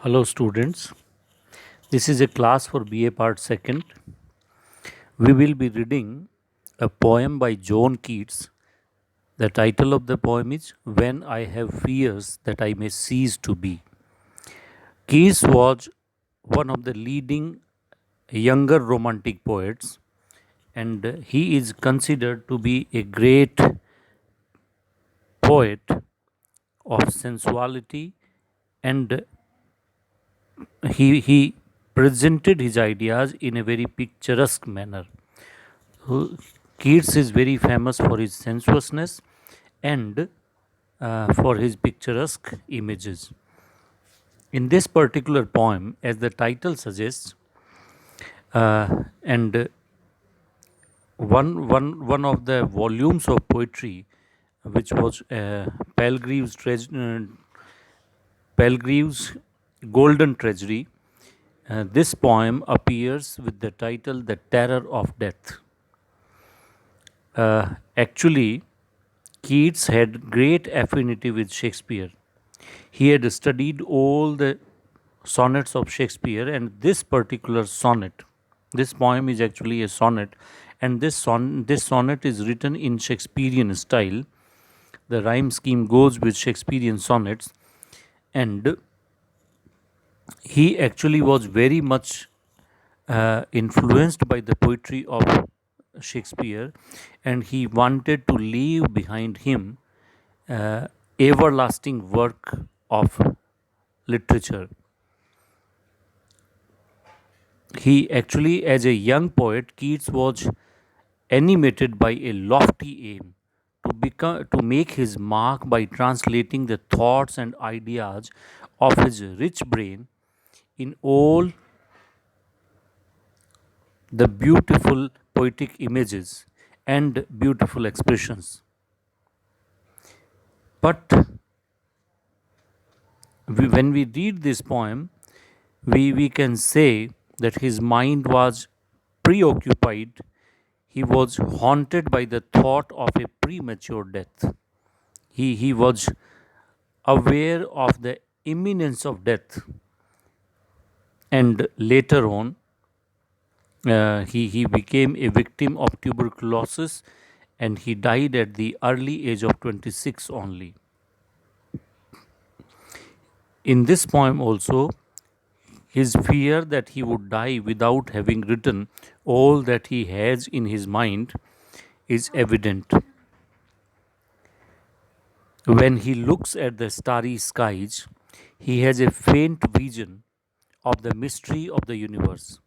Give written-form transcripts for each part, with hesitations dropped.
Hello students, this is a class for BA Part 2nd. We will be reading a poem by John Keats. The title of the poem is When I Have Fears That I May Cease to Be. Keats was one of the leading younger romantic poets, and he is considered to be a great poet of sensuality, and he presented his ideas in a very picturesque manner. Keats is very famous for his sensuousness and for his picturesque images. In this particular poem, as the title suggests, and one of the volumes of poetry, which was Palgrave's Golden Treasury, this poem appears with the title "The Terror of Death." Actually, Keats had great affinity with Shakespeare. He had studied all the sonnets of Shakespeare, and this particular sonnet, this poem is actually a sonnet, and this sonnet is written in Shakespearean style. The rhyme scheme goes with Shakespearean sonnets, and he actually was very much influenced by the poetry of Shakespeare, and he wanted to leave behind him everlasting work of literature. He actually, as a young poet, Keats was animated by a lofty aim to make his mark by translating the thoughts and ideas of his rich brain in all the beautiful poetic images and beautiful expressions. But when we read this poem, we can say that his mind was preoccupied. He was haunted by the thought of a premature death. He was aware of the imminence of death, and later on, he became a victim of tuberculosis, and he died at the early age of 26 only. In this poem also, his fear that he would die without having written all that he has in his mind is evident. When he looks at the starry skies, he has a faint vision of the mystery of the universe.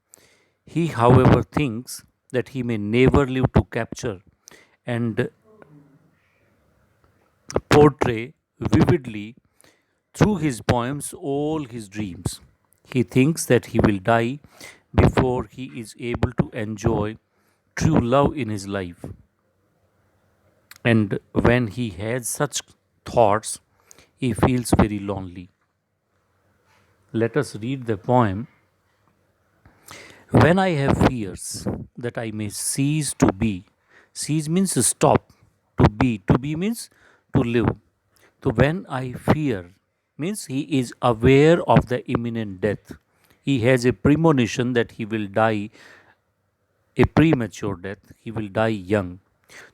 He, however, thinks that he may never live to capture and portray vividly through his poems all his dreams. He thinks that he will die before he is able to enjoy true love in his life. And when he has such thoughts, he feels very lonely. Let us read the poem. When I have fears that I may cease to be, cease means stop, to be means to live. So when I fear means he is aware of the imminent death. He has a premonition that he will die a premature death, he will die young.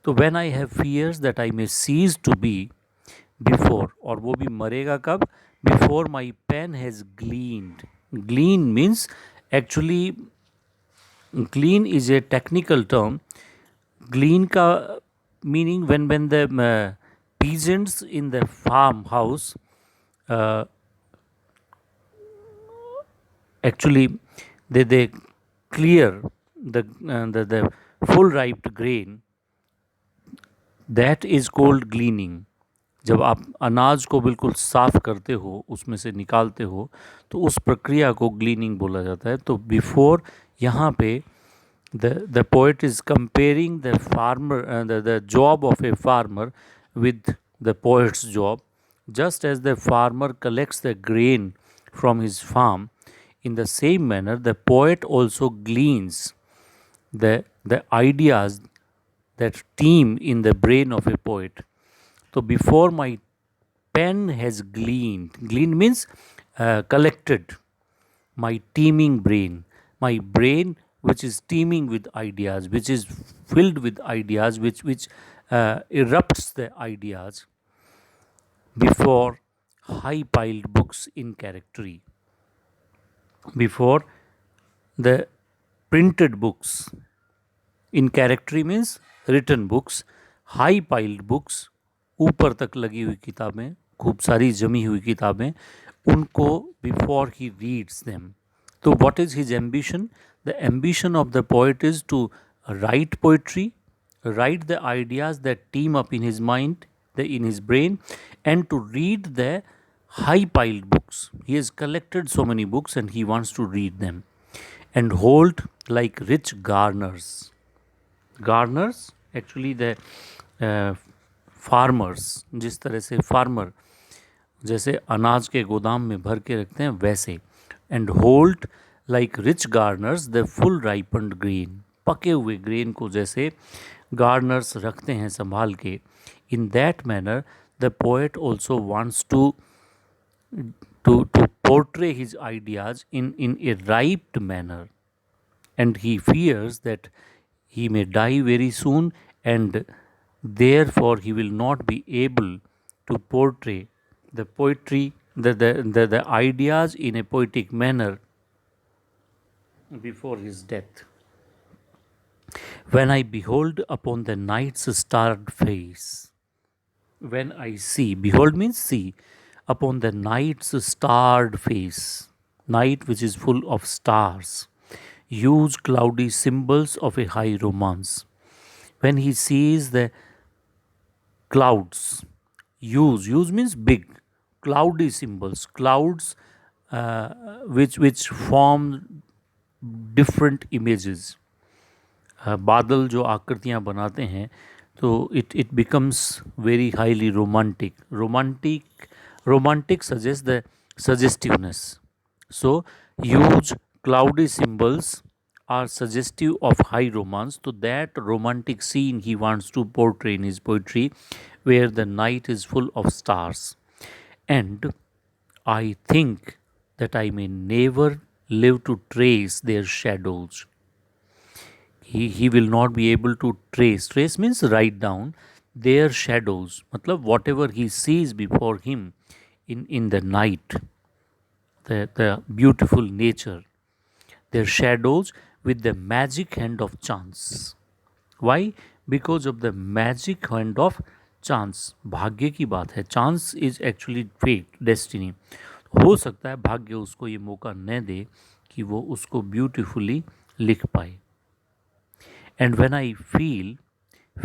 तो when I have fears that I may cease to be before, और वो भी मरेगा कब? Before my pen has gleaned. Glean means actually, glean is a technical term. Glean का meaning when the peasants in the farmhouse uh, actually they clear the full ripe grain, that is called gleaning. जब आप अनाज को बिल्कुल साफ करते हो, उसमें से निकालते हो, तो उस प्रक्रिया को ग्लीनिंग बोला जाता है. तो बिफोर यहाँ पे the poet is comparing the farmer the job of a farmer with the poet's job. Just as the farmer collects the grain from his farm, in the same manner the poet also gleans the ideas that teem in the brain of a poet. So before my pen has gleaned, gleaned means collected my teeming brain, my brain which is teeming with ideas, which is filled with ideas, which erupts the ideas before high piled books in charactery, before the printed books in charactery means written books, high piled books, ऊपर तक लगी हुई किताबें, खूब सारी जमी हुई किताबें, उनको बिफोर ही रीड्स देम. तो what is his ambition? The ambition of the poet is to write poetry, write the ideas that team up in his mind, in his brain, and to read the high piled books. He has collected so many books and he wants to read them and hold like rich garners. Garners actually the farmers, जिस तरह से farmer जैसे अनाज के गोदाम में भर के रखते हैं वैसे. And hold like rich garners the full ripened grain, पके हुए ग्रेन को जैसे गार्नर्स रखते हैं संभाल के. In that manner the poet also wants to portray his ideas in a ripe manner, and he fears that he may die very soon, and therefore he will not be able to portray the poetry, the ideas in a poetic manner before his death. When I behold upon the night's starred face, when I see, behold means see, upon the night's starred face, night which is full of stars, huge cloudy symbols of a high romance. When he sees the clouds, huge means big, cloudy symbols, clouds which form different images. बादल जो आकृतियाँ बनाते हैं, तो it becomes very highly romantic. Romantic suggests the suggestiveness. So huge cloudy symbols are suggestive of high romance. So that romantic scene he wants to portray in his poetry, where the night is full of stars. And I think that I may never live to trace their shadows. He will not be able to trace means write down their shadows, matlab whatever he sees before him in the night, the beautiful nature, their shadows with the magic hand of chance. Why? Because of the magic hand of chance. भाग्य की बात है. Chance is actually fate, destiny. हो सकता है भाग्य उसको ये मौका न दे कि वो उसको ब्यूटीफुली लिख पाए. And when I feel,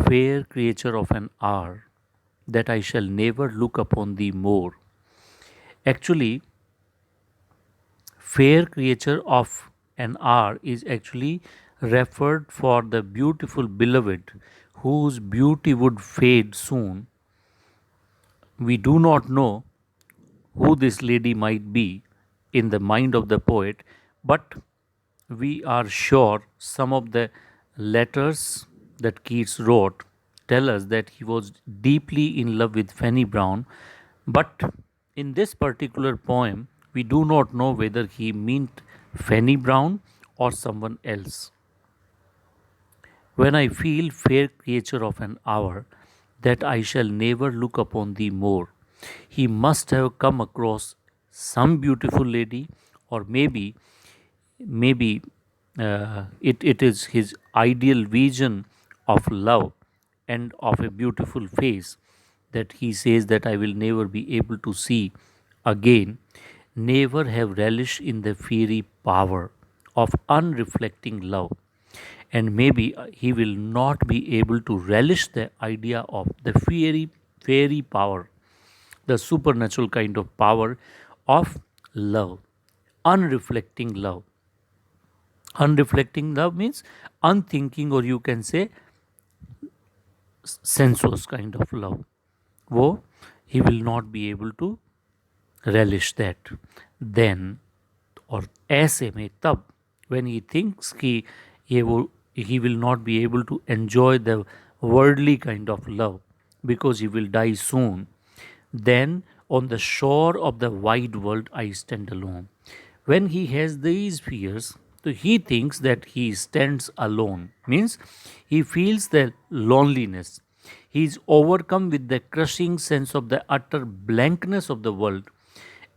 fair creature of an hour, that I shall never look upon thee more. Actually, fair creature of an hour is actually referred for the beautiful beloved whose beauty would fade soon. We do not know who this lady might be in the mind of the poet, but we are sure some of the letters that Keats wrote tell us that he was deeply in love with Fanny Brown. But in this particular poem, we do not know whether he meant Fanny Brown or someone else. When I feel, fair creature of an hour, that I shall never look upon thee more. He must have come across some beautiful lady, or maybe it is his ideal vision of love and of a beautiful face that he says that I will never be able to see again, never have relish in the fiery power of unreflecting love. And maybe he will not be able to relish the idea of the fairy power, the supernatural kind of power of love, unreflecting love. Unreflecting love means unthinking, or you can say sensuous kind of love. वो he will not be able to relish that. Then और ऐसे में तब when he thinks कि ये वो he will not be able to enjoy the worldly kind of love because he will die soon, then On the shore of the wide world I stand alone. When he has these fears, so he thinks that he stands alone, means he feels the loneliness. He is overcome with the crushing sense of the utter blankness of the world,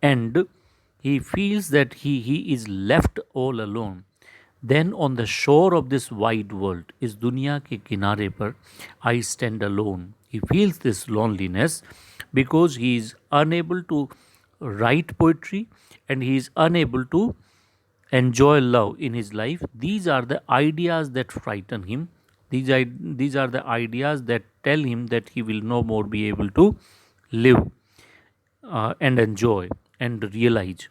and he feels that he is left all alone. Then on the shore of this wide world, इस दुनिया के किनारे पर, I stand alone. He feels this loneliness because he is unable to write poetry and he is unable to enjoy love in his life. These are the ideas that frighten him. These are the ideas that tell him that he will no more be able to live and enjoy and realize.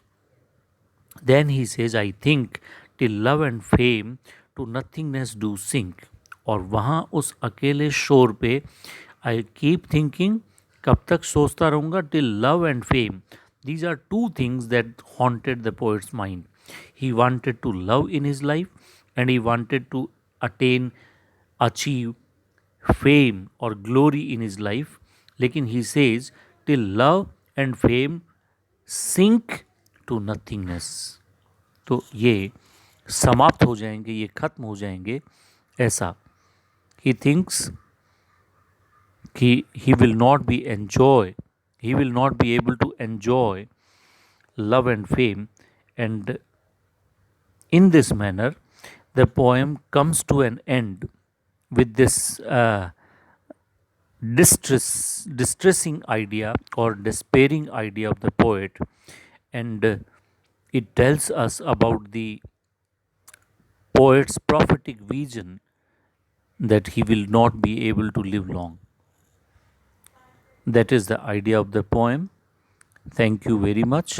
Then he says, I think till love and fame to nothingness do sink. और वहाँ उस अकेले शोर पे I keep thinking, कब तक सोचता रहूँगा, till love and fame. These are two things that haunted the poet's mind. He wanted to love in his life and he wanted to achieve fame or glory in his life. लेकिन he says, till love and fame sink to nothingness. तो ये समाप्त हो जाएंगे, ये खत्म हो जाएंगे, ऐसा he thinks he will not be enjoy, he will not be able to enjoy love and fame. And in this manner the poem comes to an end with this distressing idea or despairing idea of the poet, and it tells us about the poet's prophetic vision that he will not be able to live long. That is the idea of the poem. Thank you very much.